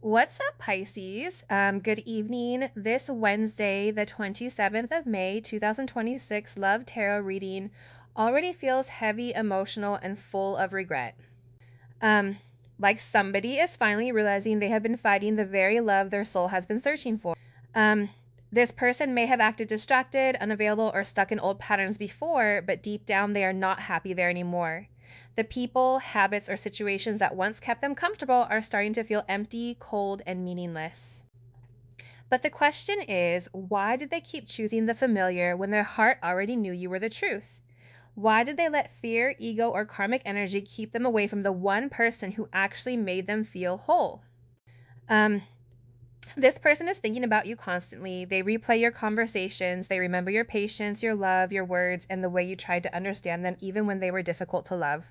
What's up, Pisces? Good evening. This Wednesday, the 27th of May, 2026, Love Tarot reading already feels heavy, emotional, and full of regret. Um, like somebody is finally realizing they have been fighting the very love their soul has been searching for. Um, this person may have acted distracted, unavailable, or stuck in old patterns before, but deep down they are not happy there anymore. The people, habits, or situations that once kept them comfortable are starting to feel empty, cold, and meaningless. But the question is, why did they keep choosing the familiar when their heart already knew you were the truth? Why did they let fear, ego, or karmic energy keep them away from the one person who actually made them feel whole? Um, this person is thinking about you constantly. They replay your conversations. They remember your patience, your love, your words, and the way you tried to understand them even when they were difficult to love.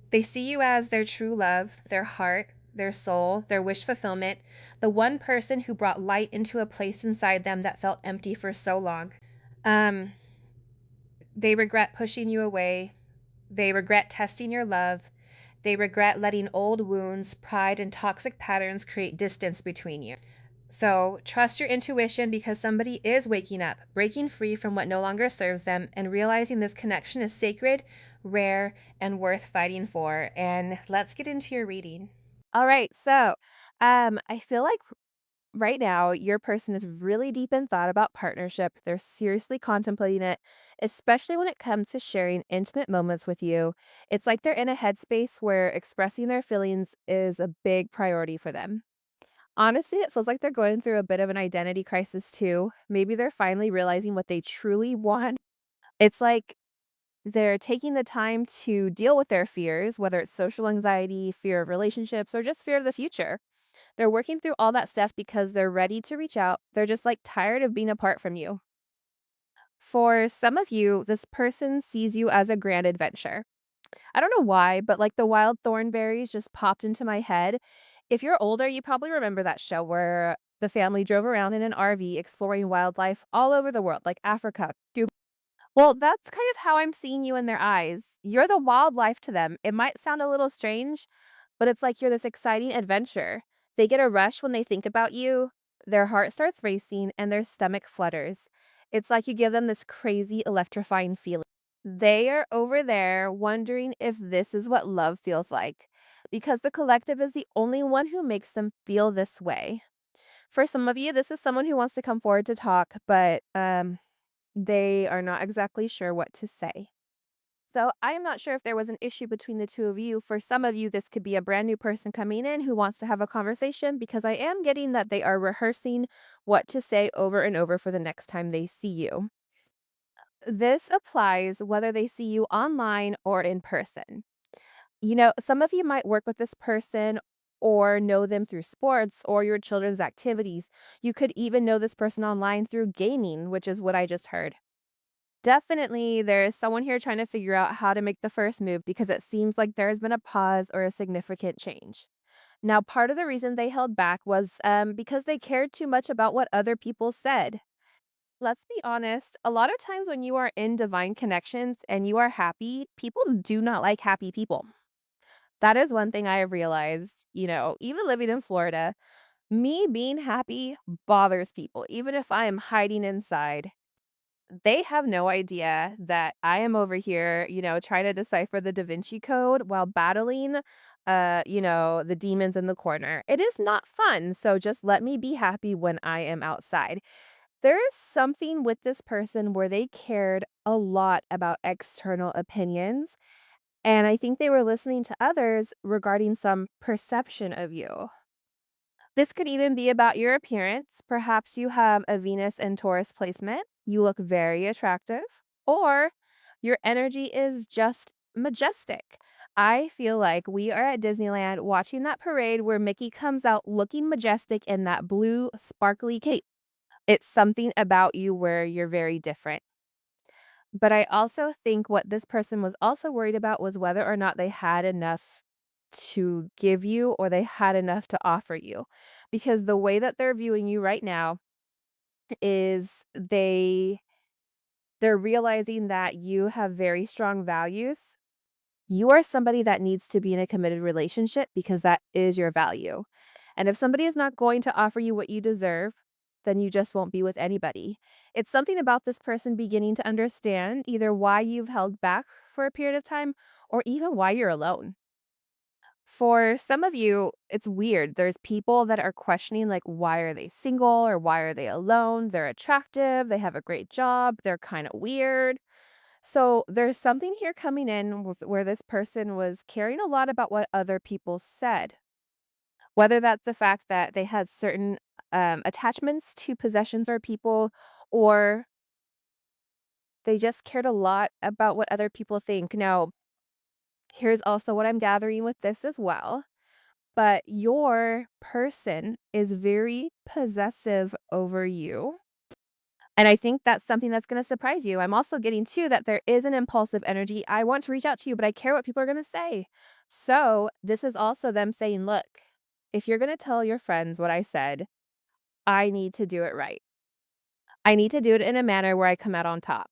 They see you as their true love, their heart, their soul, their wish fulfillment, the one person who brought light into a place inside them that felt empty for so long. Um, they regret pushing you away. They regret testing your love. They regret letting old wounds, pride, and toxic patterns create distance between you. So trust your intuition because somebody is waking up, breaking free from what no longer serves them, and realizing this connection is sacred, rare, and worth fighting for. And let's get into your reading. All right. I feel like right now your person is really deep in thought about partnership. They're seriously contemplating it, especially when it comes to sharing intimate moments with you. It's like they're in a headspace where expressing their feelings is a big priority for them. Honestly, it feels like they're going through a bit of an identity crisis too. Maybe they're finally realizing what they truly want. It's like they're taking the time to deal with their fears, whether it's social anxiety, fear of relationships, or just fear of the future. They're working through all that stuff because they're ready to reach out. They're just like tired of being apart from you. For some of you, this person sees you as a grand adventure. I don't know why, but like the wild thornberries just popped into my head. If you're older, you probably remember that show where the family drove around in an RV exploring wildlife all over the world, like Africa. Well, that's kind of how I'm seeing you in their eyes. You're the wildlife to them. It might sound a little strange, but it's like you're this exciting adventure. They get a rush when they think about you, their heart starts racing, and their stomach flutters. It's like you give them this crazy, electrifying feeling. They are over there wondering if this is what love feels like, because the collective is the only one who makes them feel this way. For some of you, this is someone who wants to come forward to talk, but they are not exactly sure what to say. So I am not sure if there was an issue between the two of you. For some of you, this could be a brand new person coming in who wants to have a conversation because I am getting that they are rehearsing what to say over and over for the next time they see you. This applies whether they see you online or in person. Some of you might work with this person or know them through sports or your children's activities. You could even know this person online through gaming, which is what I just heard. Definitely, there is someone here trying to figure out how to make the first move because it seems like there has been a pause or a significant change. Now, part of the reason they held back was because they cared too much about what other people said. Let's be honest, a lot of times when you are in divine connections and you are happy, people do not like happy people. That is one thing I have realized, even living in Florida, me being happy bothers people, even if I am hiding inside. They have no idea that I am over here, trying to decipher the Da Vinci Code while battling, the demons in the corner. It is not fun, so just let me be happy when I am outside. There is something with this person where they cared a lot about external opinions, and I think they were listening to others regarding some perception of you. This could even be about your appearance. Perhaps you have a Venus and Taurus placement. You look very attractive, or your energy is just majestic. I feel like we are at Disneyland watching that parade where Mickey comes out looking majestic in that blue, sparkly cape. It's something about you where you're very different. But I also think what this person was also worried about was whether or not they had enough to give you or they had enough to offer you. Because the way that they're viewing you right now is they're realizing that you have very strong values. You are somebody that needs to be in a committed relationship because that is your value. And if somebody is not going to offer you what you deserve, then you just won't be with anybody. It's something about this person beginning to understand either why you've held back for a period of time or even why you're alone. For some of you, it's weird. There's people that are questioning, like, why are they single or why are they alone? They're attractive, they have a great job, they're kind of weird. So there's something here coming in where this person was caring a lot about what other people said, whether that's the fact that they had certain attachments to possessions or people, or they just cared a lot about what other people think. Now, here's also what I'm gathering with this as well. But your person is very possessive over you. And I think that's something that's going to surprise you. I'm also getting too that there is an impulsive energy. I want to reach out to you, but I care what people are going to say. So this is also them saying, look, if you're going to tell your friends what I said, I need to do it right. I need to do it in a manner where I come out on top.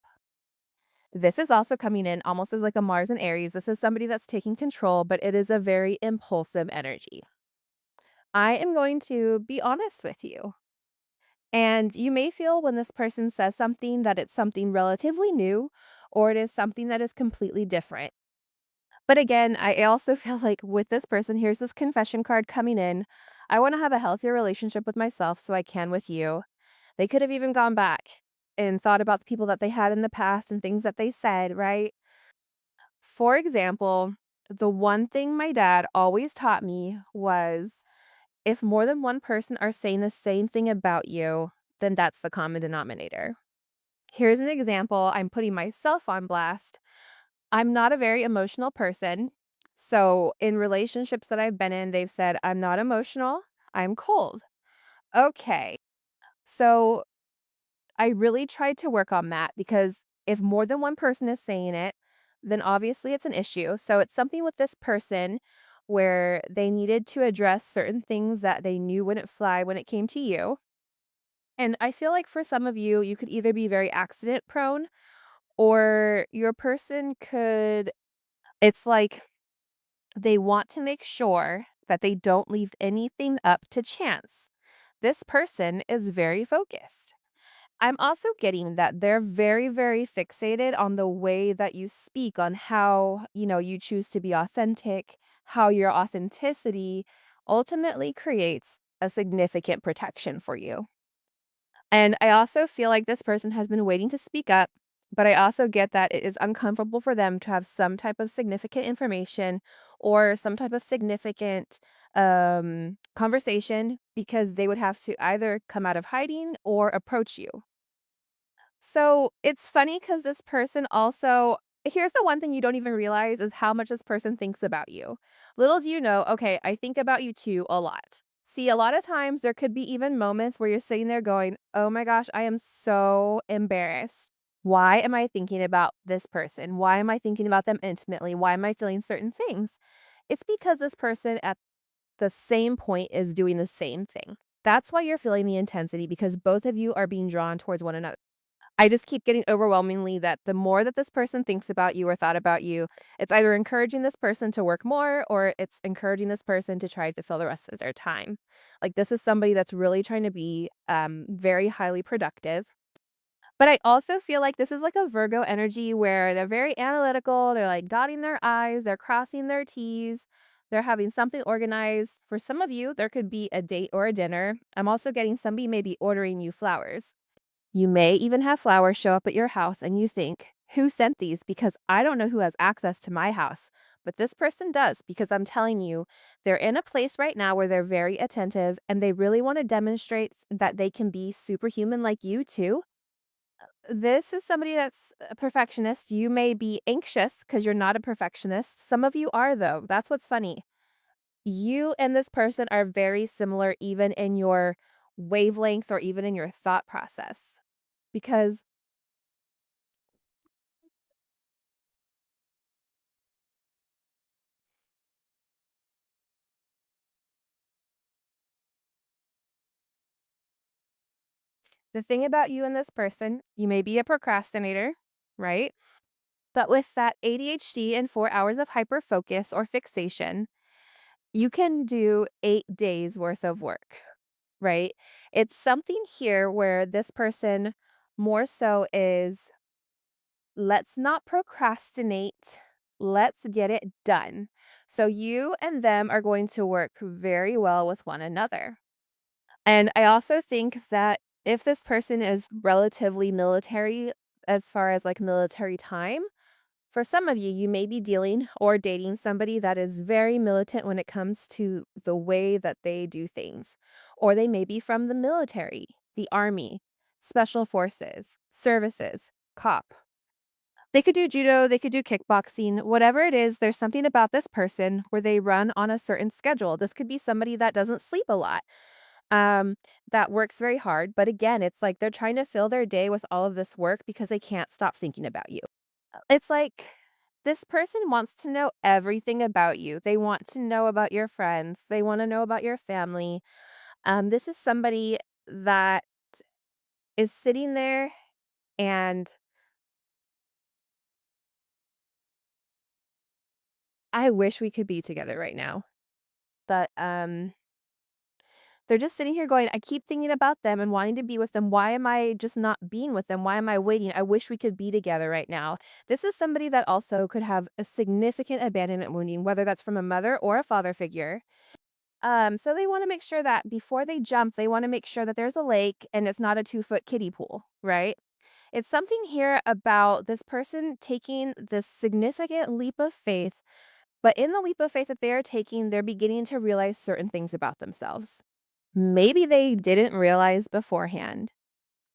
This is also coming in almost as like a Mars and Aries. This is somebody that's taking control, but it is a very impulsive energy. I am going to be honest with you. And you may feel when this person says something that it's something relatively new or it is something that is completely different. But again, I also feel like with this person, here's this confession card coming in. I want to have a healthier relationship with myself so I can with you. They could have even gone back and thought about the people that they had in the past and things that they said, right? For example, the one thing my dad always taught me was if more than one person are saying the same thing about you, then that's the common denominator. Here's an example. I'm putting myself on blast. I'm not a very emotional person. So, in relationships that I've been in, they've said, I'm not emotional, I'm cold. Okay. So, I really tried to work on that because if more than one person is saying it, then obviously it's an issue. So, it's something with this person where they needed to address certain things that they knew wouldn't fly when it came to you. And I feel like for some of you, you could either be very accident prone or your person could, it's like they want to make sure that they don't leave anything up to chance. This person is very focused. I'm also getting that they're very, very fixated on the way that you speak, on how, you choose to be authentic, how your authenticity ultimately creates a significant protection for you. And I also feel like this person has been waiting to speak up, but I also get that it is uncomfortable for them to have some type of significant information or some type of significant conversation because they would have to either come out of hiding or approach you. So it's funny because this person also, here's the one thing you don't even realize is how much this person thinks about you. Little do you know, okay, I think about you too a lot. See, a lot of times there could be even moments where you're sitting there going, oh my gosh, I am so embarrassed. Why am I thinking about this person? Why am I thinking about them intimately? Why am I feeling certain things? It's because this person at the same point is doing the same thing. That's why you're feeling the intensity because both of you are being drawn towards one another. I just keep getting overwhelmingly that the more that this person thinks about you or thought about you, it's either encouraging this person to work more or it's encouraging this person to try to fill the rest of their time. Like this is somebody that's really trying to be very highly productive. But I also feel like this is like a Virgo energy where they're very analytical. They're like dotting their I's, they're crossing their T's, they're having something organized. For some of you, there could be a date or a dinner. I'm also getting somebody maybe ordering you flowers. You may even have flowers show up at your house and you think, who sent these? Because I don't know who has access to my house. But this person does because I'm telling you, they're in a place right now where they're very attentive and they really want to demonstrate that they can be superhuman like you too. This is somebody that's a perfectionist. You may be anxious because you're not a perfectionist. Some of you are, though. That's what's funny. You and this person are very similar, even in your wavelength or even in your thought process. Because the thing about you and this person, you may be a procrastinator, right? But with that ADHD and 4 hours of hyper focus or fixation, You can do 8 days worth of work, right? It's something here where this person more so is, let's not procrastinate. Let's get it done. So you and them are going to work very well with one another. And I also think that if this person is relatively military, as far as like military time, for some of you, you may be dealing or dating somebody that is very militant when it comes to the way that they do things. Or they may be from the military, the army, special forces, services, cop. They could do judo, they could do kickboxing, whatever it is, there's something about this person where they run on a certain schedule. This could be somebody that doesn't sleep a lot, that works very hard. But again, it's like they're trying to fill their day with all of this work because they can't stop thinking about you. It's like this person wants to know everything about you. They want to know about your friends. They want to know about your family. This is somebody that is sitting there and I wish we could be together right now. But they're just sitting here going, I keep thinking about them and wanting to be with them. Why am I just not being with them? Why am I waiting? I wish we could be together right now. This is somebody that also could have a significant abandonment wounding, whether that's from a mother or a father figure. So they want to make sure that before they jump, they want to make sure that there's a lake and it's not a 2-foot kiddie pool, right? It's something here about this person taking this significant leap of faith, but in the leap of faith that they are taking, they're beginning to realize certain things about themselves. Maybe they didn't realize beforehand.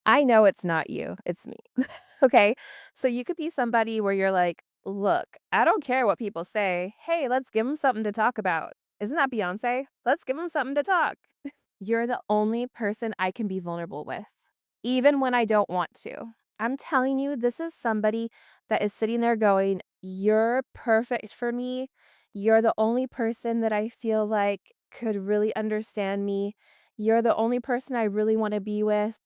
I know it's not you, it's me. Okay? So you could be somebody where you're like, "Look, I don't care what people say. Hey, let's give them something to talk about." Isn't that Beyonce? "Let's give them something to talk." You're the only person I can be vulnerable with, even when I don't want to. I'm telling you, this is somebody that is sitting there going, "You're perfect for me. You're the only person that I feel like could really understand me. You're the only person I really want to be with."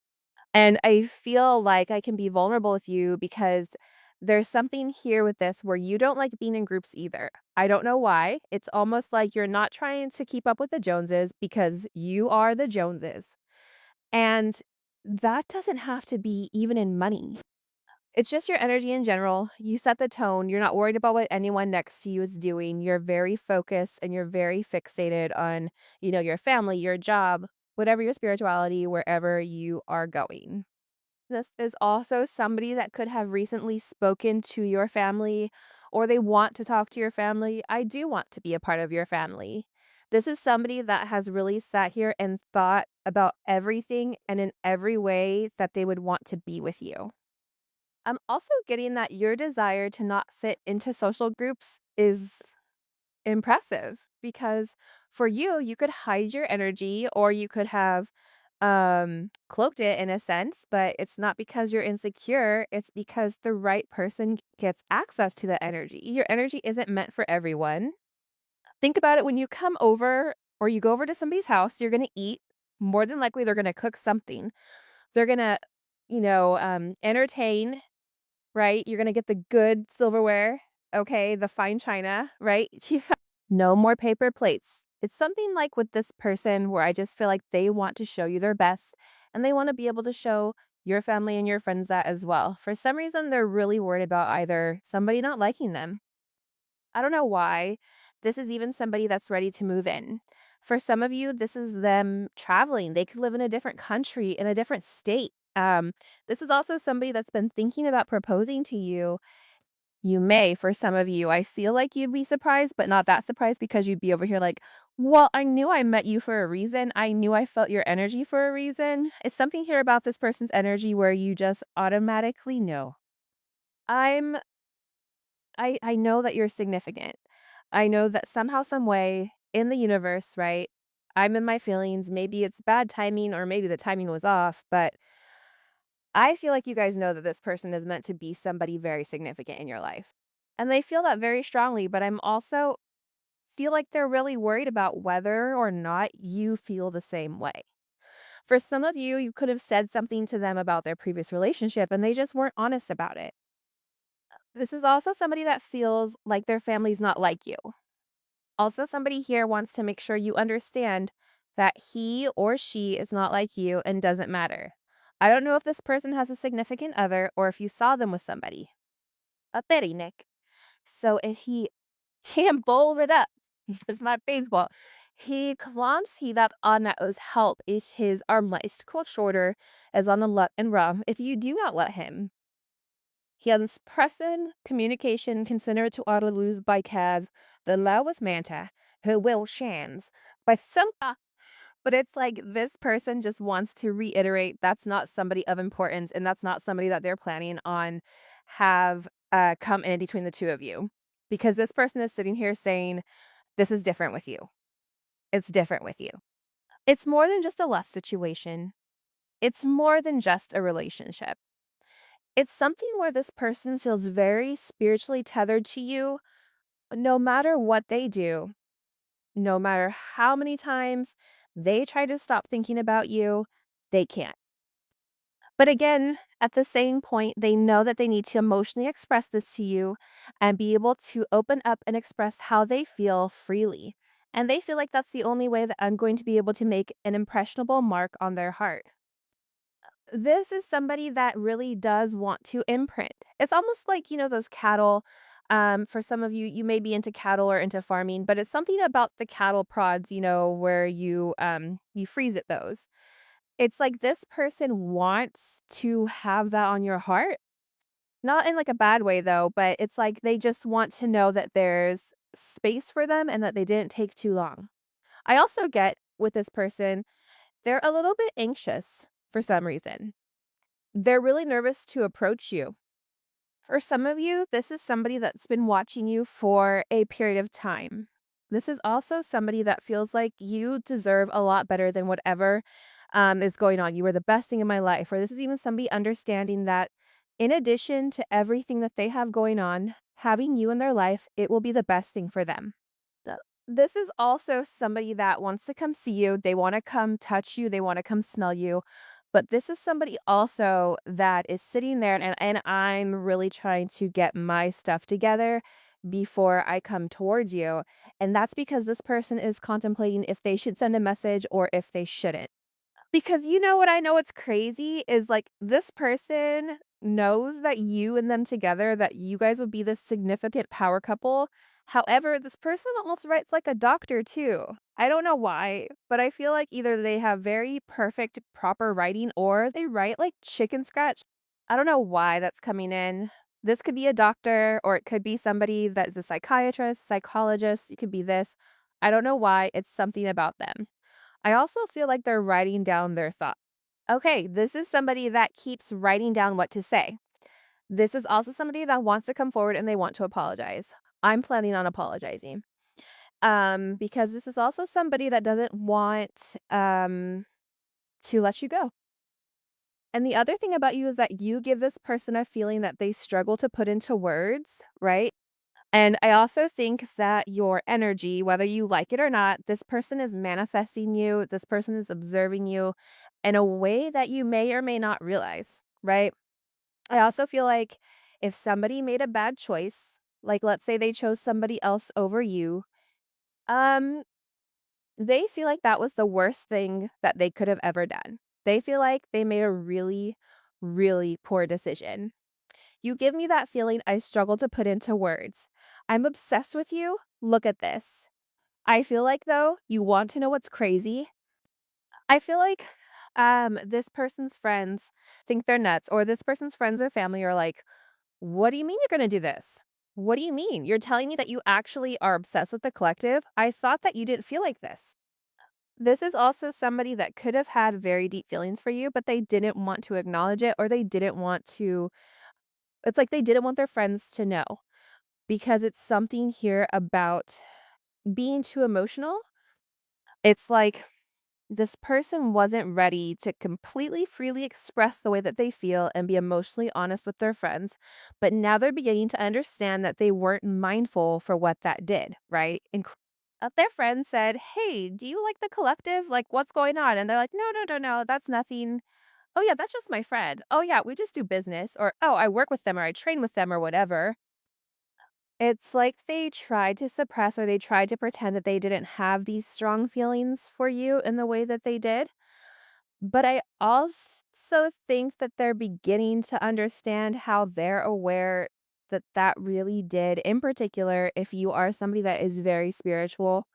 And I feel like I can be vulnerable with you because there's something here with this where you don't like being in groups either. I don't know why. It's almost like you're not trying to keep up with the Joneses because you are the Joneses. And that doesn't have to be even in money. It's just your energy in general. You set the tone. You're not worried about what anyone next to you is doing. You're very focused and you're very fixated on, your family, your job, whatever your spirituality, wherever you are going. This is also somebody that could have recently spoken to your family or they want to talk to your family. I do want to be a part of your family. This is somebody that has really sat here and thought about everything and in every way that they would want to be with you. I'm also getting that your desire to not fit into social groups is impressive because for you, you could hide your energy or you could have cloaked it in a sense, but it's not because you're insecure, it's because the right person gets access to that energy. Your energy isn't meant for everyone. Think about it when you come over or you go over to somebody's house, you're going to eat. More than likely, they're going to cook something. They're going to, entertain, right? You're going to get the good silverware, okay? The fine china, right? No more paper plates. It's something like with this person where I just feel like they want to show you their best and they want to be able to show your family and your friends that as well. For some reason, they're really worried about either somebody not liking them. I don't know why. This is even somebody that's ready to move in. For some of you, this is them traveling. They could live in a different country, in a different state. This is also somebody that's been thinking about proposing to you. You may, for some of you. I feel like you'd be surprised, but not that surprised because you'd be over here like, well, I knew I met you for a reason. I knew I felt your energy for a reason. It's something here about this person's energy where you just automatically know. I'm I know that you're significant. I know that somehow, some way in the universe, right? I'm in my feelings. Maybe it's bad timing or maybe the timing was off, but I feel like you guys know that this person is meant to be somebody very significant in your life. And they feel that very strongly, but I'm also feel like they're really worried about whether or not you feel the same way. For some of you, you could have said something to them about their previous relationship and they just weren't honest about it. This is also somebody that feels like their family's not like you. Also, somebody here wants to make sure you understand that he or she is not like you and doesn't matter. I don't know if this person has a significant other or if you saw them with somebody. A pity, Nick. So if he can bold it up, it's not baseball. He claims he that knows help is his arm laced cold shorter as on the luck and rum if you do not let him. He has present communication considered to auto lose by Kaz, the lowest manta, who will shans. By some but it's like this person just wants to reiterate that's not somebody of importance and that's not somebody that they're planning on have come in between the two of you. Because this person is sitting here saying, this is different with you. It's different with you. It's more than just a lust situation. It's more than just a relationship. It's something where this person feels very spiritually tethered to you no matter what they do, no matter how many times they try to stop thinking about you, they can't. But again, at the same point, they know that they need to emotionally express this to you and be able to open up and express how they feel freely. And they feel like that's the only way that I'm going to be able to make an impressionable mark on their heart. This is somebody that really does want to imprint. It's almost like, those cattle. For some of you, you may be into cattle or into farming, but it's something about the cattle prods, where you freeze it those. It's like this person wants to have that on your heart. Not in like a bad way though, but it's like they just want to know that there's space for them and that they didn't take too long. I also get with this person, they're a little bit anxious for some reason. They're really nervous to approach you. For some of you, this is somebody that's been watching you for a period of time. This is also somebody that feels like you deserve a lot better than whatever is going on. You were the best thing in my life. Or this is even somebody understanding that in addition to everything that they have going on, having you in their life, it will be the best thing for them. This is also somebody that wants to come see you. They want to come touch you. They want to come smell you. But this is somebody also that is sitting there and I'm really trying to get my stuff together before I come towards you. And that's because this person is contemplating if they should send a message or if they shouldn't. Because you know what I know what's crazy is, like, this person knows that you and them together, that you guys would be this significant power couple. However, this person almost writes like a doctor too. I don't know why, but I feel like either they have very perfect, proper writing or they write like chicken scratch. I don't know why that's coming in. This could be a doctor or it could be somebody that's a psychiatrist, psychologist. It could be this. I don't know why. It's something about them. I also feel like they're writing down their thoughts. Okay, this is somebody that keeps writing down what to say. This is also somebody that wants to come forward and they want to apologize. I'm planning on apologizing. Because this is also somebody that doesn't want to let you go. And the other thing about you is that you give this person a feeling that they struggle to put into words, right? And I also think that your energy, whether you like it or not, this person is manifesting you, this person is observing you in a way that you may or may not realize, right? I also feel like if somebody made a bad choice, like let's say they chose somebody else over you, um, they feel like that was the worst thing that they could have ever done. They feel like they made a really, really poor decision. You give me that feeling I struggle to put into words. I'm obsessed with you. Look at this. I feel like, though, you want to know what's crazy? I feel like this person's friends think they're nuts, or this person's friends or family are like, what do you mean you're going to do this? What do you mean? You're telling me that you actually are obsessed with the collective? I thought that you didn't feel like this. This is also somebody that could have had very deep feelings for you, but they didn't want to acknowledge it, or they didn't want to. It's like they didn't want their friends to know. Because it's something here about being too emotional. It's like this person wasn't ready to completely freely express the way that they feel and be emotionally honest with their friends, but now they're beginning to understand that they weren't mindful for what that did, right? Their friend said, "Hey, do you like the collective? Like, what's going on?" And they're like, "No, no, no, no, that's nothing. Oh, yeah, that's just my friend. Oh, yeah, we just do business." Or, "Oh, I work with them or I train with them or whatever." It's like they tried to suppress or they tried to pretend that they didn't have these strong feelings for you in the way that they did. But I also think that they're beginning to understand how they're aware that that really did. In particular, if you are somebody that is very spiritual,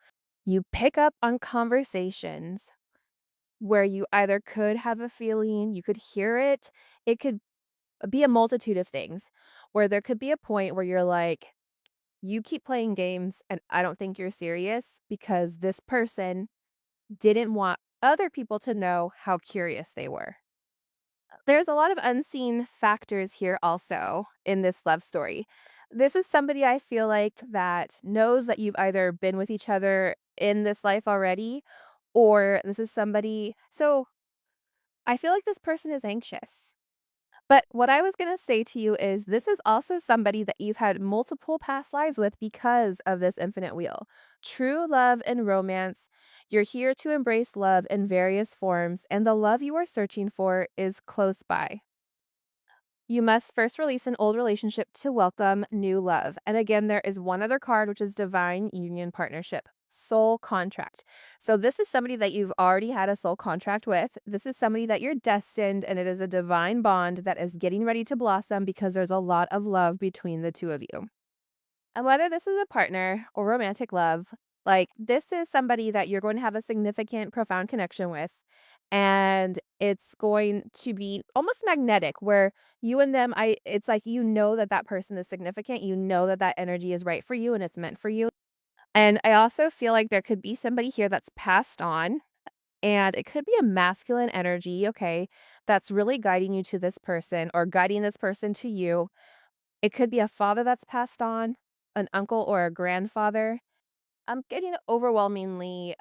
you pick up on conversations where you either could have a feeling, you could hear it, it could be a multitude of things, where there could be a point where you're like, you keep playing games and I don't think you're serious because this person didn't want other people to know how curious they were. There's a lot of unseen factors here also in this love story. This is somebody I feel like that knows that you've either been with each other in this life already, or this is somebody. So I feel like this person is anxious. But what I was going to say to you is this is also somebody that you've had multiple past lives with because of this infinite wheel. True love and romance. You're here to embrace love in various forms, and the love you are searching for is close by. You must first release an old relationship to welcome new love. And again, there is one other card, which is divine union partnership, soul contract. So, this is somebody that you've already had a soul contract with. This is somebody that you're destined, and it is a divine bond that is getting ready to blossom because there's a lot of love between the two of you. And whether this is a partner or romantic love, like this is somebody that you're going to have a significant, profound connection with. And it's going to be almost magnetic where you and them, it's like you know that that person is significant. You know that that energy is right for you and it's meant for you. And I also feel like there could be somebody here that's passed on and it could be a masculine energy, okay, that's really guiding you to this person or guiding this person to you. It could be a father that's passed on, an uncle or a grandfather. I'm getting overwhelmingly,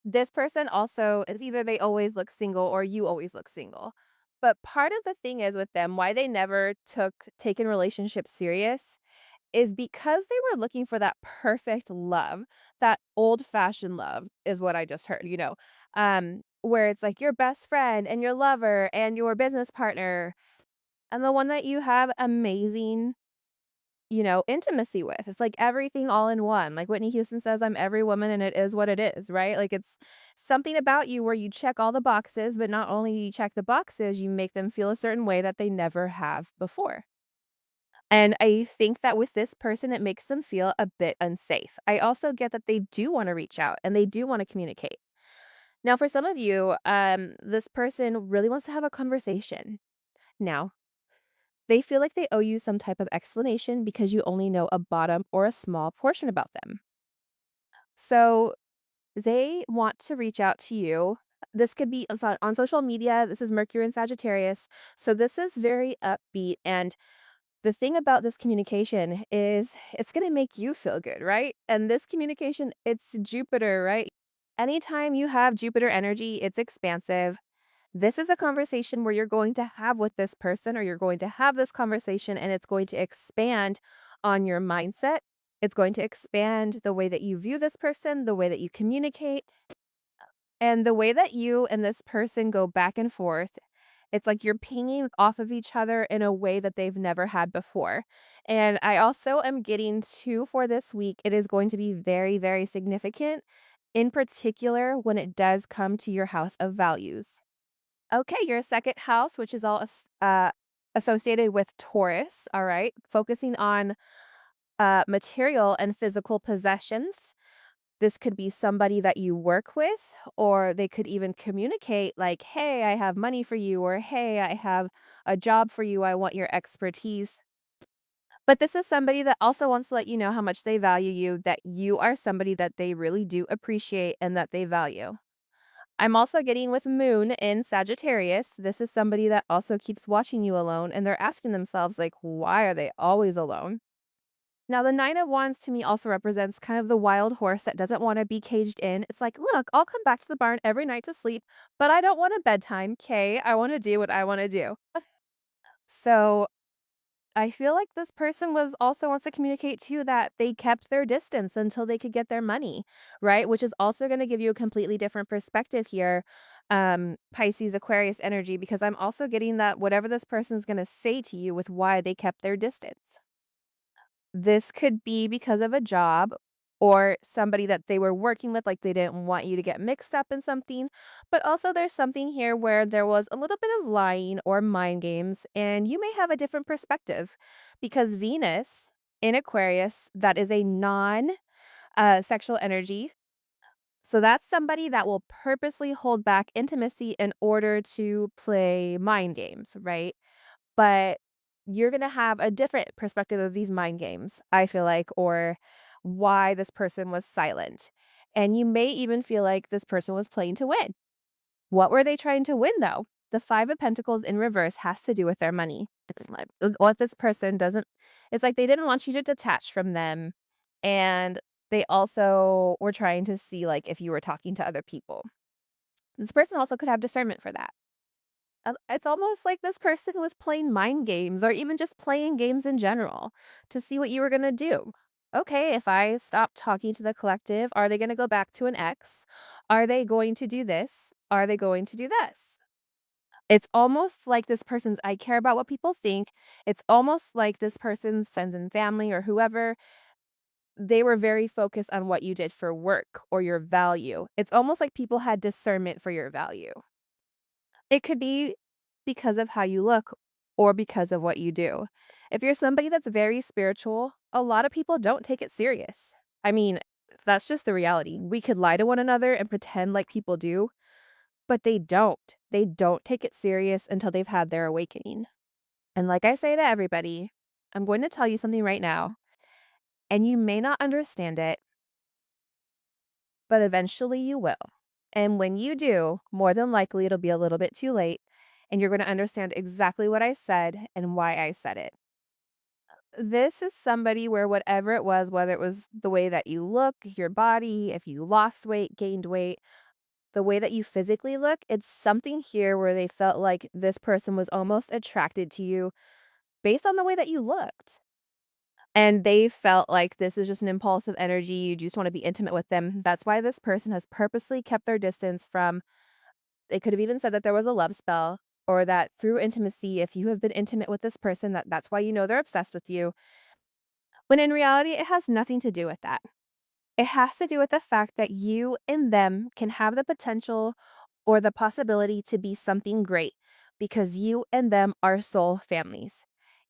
this person also is either they always look single or you always look single. But part of the thing is with them, why they never taken relationships serious is because they were looking for that perfect love, that old-fashioned love is what I just heard, where it's like your best friend and your lover and your business partner and the one that you have amazing intimacy with. It's like everything all in one. Like Whitney Houston says, I'm every woman and it is what it is, right? Like it's something about you where you check all the boxes, but not only do you check the boxes, you make them feel a certain way that they never have before. And I think that with this person, it makes them feel a bit unsafe. I also get that they do want to reach out and they do want to communicate. Now, for some of you, this person really wants to have a conversation. Now, they feel like they owe you some type of explanation because you only know a bottom or a small portion about them. So they want to reach out to you. This could be on social media. This is Mercury and Sagittarius. So this is very upbeat. And the thing about this communication is it's going to make you feel good, right? And this communication, it's Jupiter, right? Anytime you have Jupiter energy, it's expansive. This is a conversation where you're going to have with this person, or you're going to have this conversation, and it's going to expand on your mindset. It's going to expand the way that you view this person, the way that you communicate, and the way that you and this person go back and forth. It's like you're pinging off of each other in a way that they've never had before. And I also am getting to for this week, it is going to be very, very significant, in particular when it does come to your house of values. Okay, your second house, which is all associated with Taurus, all right, focusing on material and physical possessions. This could be somebody that you work with, or they could even communicate like, hey, I have money for you, or hey, I have a job for you. I want your expertise. But this is somebody that also wants to let you know how much they value you, that you are somebody that they really do appreciate and that they value. I'm also getting with Moon in Sagittarius. This is somebody that also keeps watching you alone and they're asking themselves, like, why are they always alone? Now, the Nine of Wands to me also represents kind of the wild horse that doesn't want to be caged in. It's like, look, I'll come back to the barn every night to sleep, but I don't want a bedtime. Okay, I want to do what I want to do. So I feel like this person was also wants to communicate to you that they kept their distance until they could get their money, right? Which is also going to give you a completely different perspective here, Pisces Aquarius energy, because I'm also getting that whatever this person is going to say to you with why they kept their distance. This could be because of a job or somebody that they were working with, like, they didn't want you to get mixed up in something, but also there's something here where there was a little bit of lying or mind games, and you may have a different perspective because Venus in Aquarius, that is a non, sexual energy. So that's somebody that will purposely hold back intimacy in order to play mind games, right? But you're gonna have a different perspective of these mind games, I feel like, or why this person was silent. And you may even feel like this person was playing to win. What were they trying to win, though? The 5 of Pentacles in reverse has to do with their money. It's like what this person doesn't it's like they didn't want you to detach from them, and they also were trying to see, like, if you were talking to other people. This person also could have discernment for that. It's almost like this person was playing mind games or even just playing games in general to see what you were gonna do. Okay, if I stop talking to the collective, are they gonna go back to an ex? Are they going to do this? Are they going to do this? It's almost like this person's I care about what people think. It's almost like this person's friends and family or whoever, they were very focused on what you did for work or your value. It's almost like people had discernment for your value. It could be because of how you look or because of what you do. If you're somebody that's very spiritual, a lot of people don't take it serious. I mean, that's just the reality. We could lie to one another and pretend like people do, but they don't. They don't take it serious until they've had their awakening. And like I say to everybody, I'm going to tell you something right now, and you may not understand it, but eventually you will. And when you do, more than likely it'll be a little bit too late, and you're going to understand exactly what I said and why I said it. This is somebody where whatever it was, whether it was the way that you look, your body, if you lost weight, gained weight, the way that you physically look, it's something here where they felt like this person was almost attracted to you based on the way that you looked. And they felt like this is just an impulsive energy. You just want to be intimate with them. That's why this person has purposely kept their distance from, they could have even said that there was a love spell or that through intimacy, if you have been intimate with this person, that's why you know they're obsessed with you. When in reality, it has nothing to do with that. It has to do with the fact that you and them can have the potential or the possibility to be something great because you and them are soul families.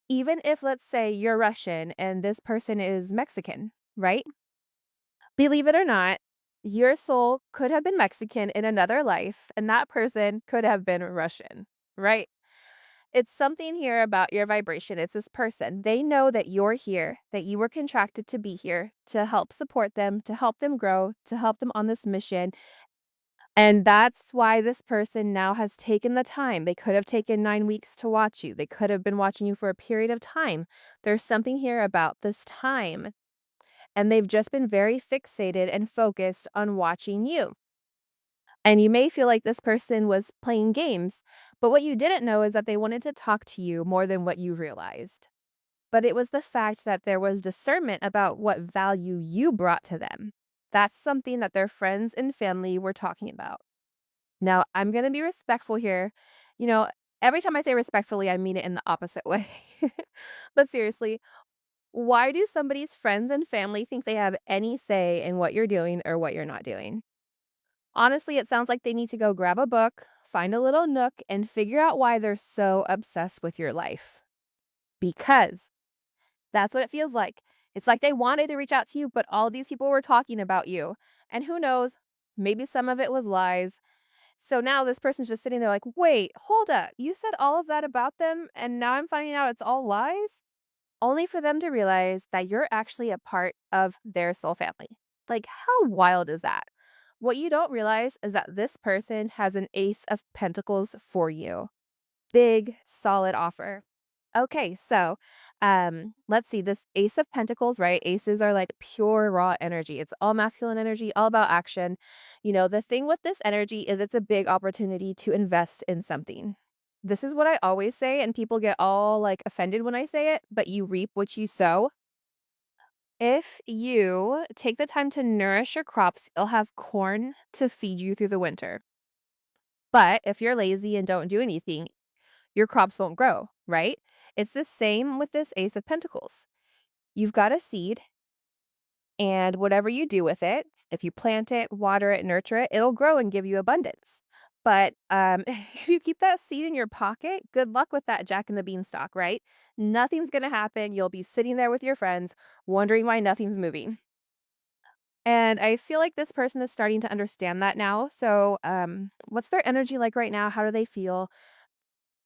Even if, let's say, you're Russian and this person is Mexican, right? Believe it or not, your soul could have been Mexican in another life, and that person could have been Russian, right? It's something here about your vibration. It's this person. They know that you're here, that you were contracted to be here to help support them, to help them grow, to help them on this mission. And that's why this person now has taken the time. They could have taken 9 weeks to watch you. They could have been watching you for a period of time. There's something here about this time. And they've just been very fixated and focused on watching you. And you may feel like this person was playing games, but what you didn't know is that they wanted to talk to you more than what you realized. But it was the fact that there was discernment about what value you brought to them. That's something that their friends and family were talking about. Now, I'm going to be respectful here. You know, every time I say respectfully, I mean it in the opposite way. But seriously, why do somebody's friends and family think they have any say in what you're doing or what you're not doing? Honestly, it sounds like they need to go grab a book, find a little nook, and figure out why they're so obsessed with your life. Because that's what it feels like. It's like they wanted to reach out to you, but all these people were talking about you. And who knows, maybe some of it was lies. So now this person's just sitting there like, wait, hold up. You said all of that about them, and now I'm finding out it's all lies? Only for them to realize that you're actually a part of their soul family. Like, how wild is that? What you don't realize is that this person has an ace of pentacles for you. Big, solid offer. Okay, so let's see. This ace of pentacles, right? Aces are like pure raw energy. It's all masculine energy, all about action. You know, the thing with this energy is it's a big opportunity to invest in something. This is what I always say, and people get all like offended when I say it, but you reap what you sow. If you take the time to nourish your crops, you'll have corn to feed you through the winter. But if you're lazy and don't do anything, your crops won't grow, right? It's the same with this Ace of Pentacles. You've got a seed, and whatever you do with it, if you plant it, water it, nurture it, it'll grow and give you abundance. But if you keep that seed in your pocket, good luck with that Jack and the Beanstalk, right? Nothing's going to happen. You'll be sitting there with your friends wondering why nothing's moving. And I feel like this person is starting to understand that now. So, what's their energy like right now? How do they feel?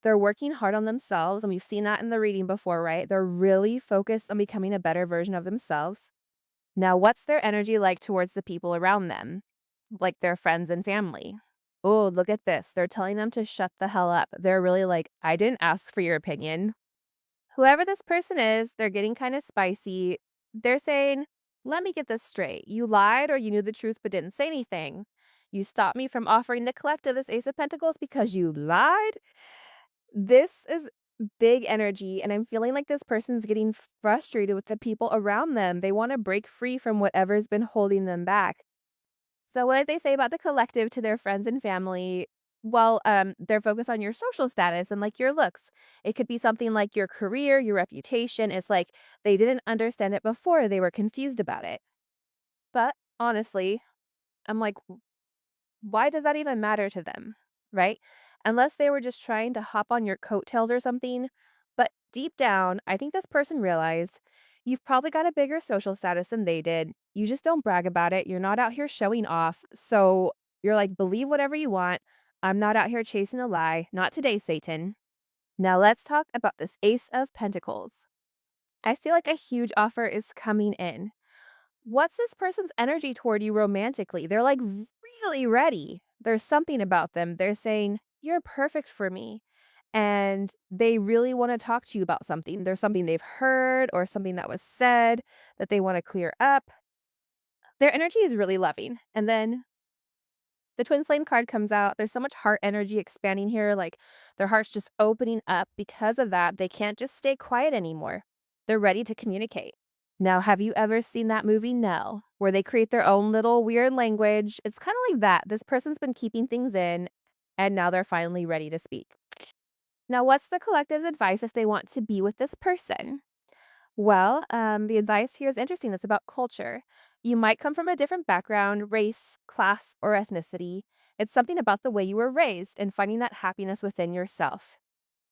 They're working hard on themselves, and we've seen that in the reading before, right? They're really focused on becoming a better version of themselves. Now, what's their energy like towards the people around them, like their friends and family? Oh, look at this. They're telling them to shut the hell up. They're really like, I didn't ask for your opinion. Whoever this person is, they're getting kind of spicy. They're saying, let me get this straight. You lied or you knew the truth but didn't say anything. You stopped me from offering the collective this Ace of Pentacles because you lied. This is big energy, and I'm feeling like this person's getting frustrated with the people around them. They want to break free from whatever's been holding them back. So what did they say about the collective to their friends and family? Well, they're focused on your social status and like your looks. It could be something like your career, your reputation. It's like they didn't understand it before, they were confused about it. But honestly, I'm like, why does that even matter to them, right? Unless they were just trying to hop on your coattails or something. But deep down, I think this person realized you've probably got a bigger social status than they did. You just don't brag about it. You're not out here showing off. So you're like, believe whatever you want. I'm not out here chasing a lie. Not today, Satan. Now let's talk about this Ace of Pentacles. I feel like a huge offer is coming in. What's this person's energy toward you romantically? They're like really ready. There's something about them. They're saying, you're perfect for me. And they really want to talk to you about something. There's something they've heard or something that was said that they want to clear up. Their energy is really loving. And then the twin flame card comes out. There's so much heart energy expanding here. Like their heart's just opening up. Because of that, they can't just stay quiet anymore. They're ready to communicate. Now, have you ever seen that movie Nell, where they create their own little weird language? It's kind of like that. This person's been keeping things in, and now they're finally ready to speak. Now, what's the collective's advice if they want to be with this person? Well, the advice here is interesting. It's about culture. You might come from a different background, race, class, or ethnicity. It's something about the way you were raised and finding that happiness within yourself.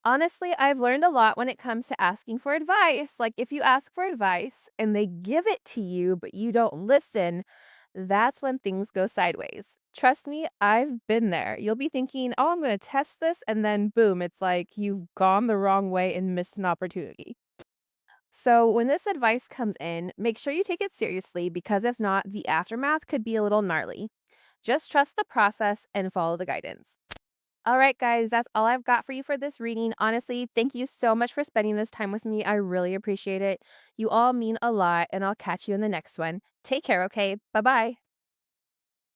Honestly, I've learned a lot when it comes to asking for advice. Like, if you ask for advice and they give it to you, but you don't listen, that's when things go sideways. Trust me, I've been there. You'll be thinking, oh, I'm going to test this. And then, boom, it's like you've gone the wrong way and missed an opportunity. So, when this advice comes in, make sure you take it seriously because if not, the aftermath could be a little gnarly. Just trust the process and follow the guidance. All right, guys, that's all I've got for you for this reading. Honestly, thank you so much for spending this time with me. I really appreciate it. You all mean a lot, and I'll catch you in the next one. Take care, okay? Bye bye.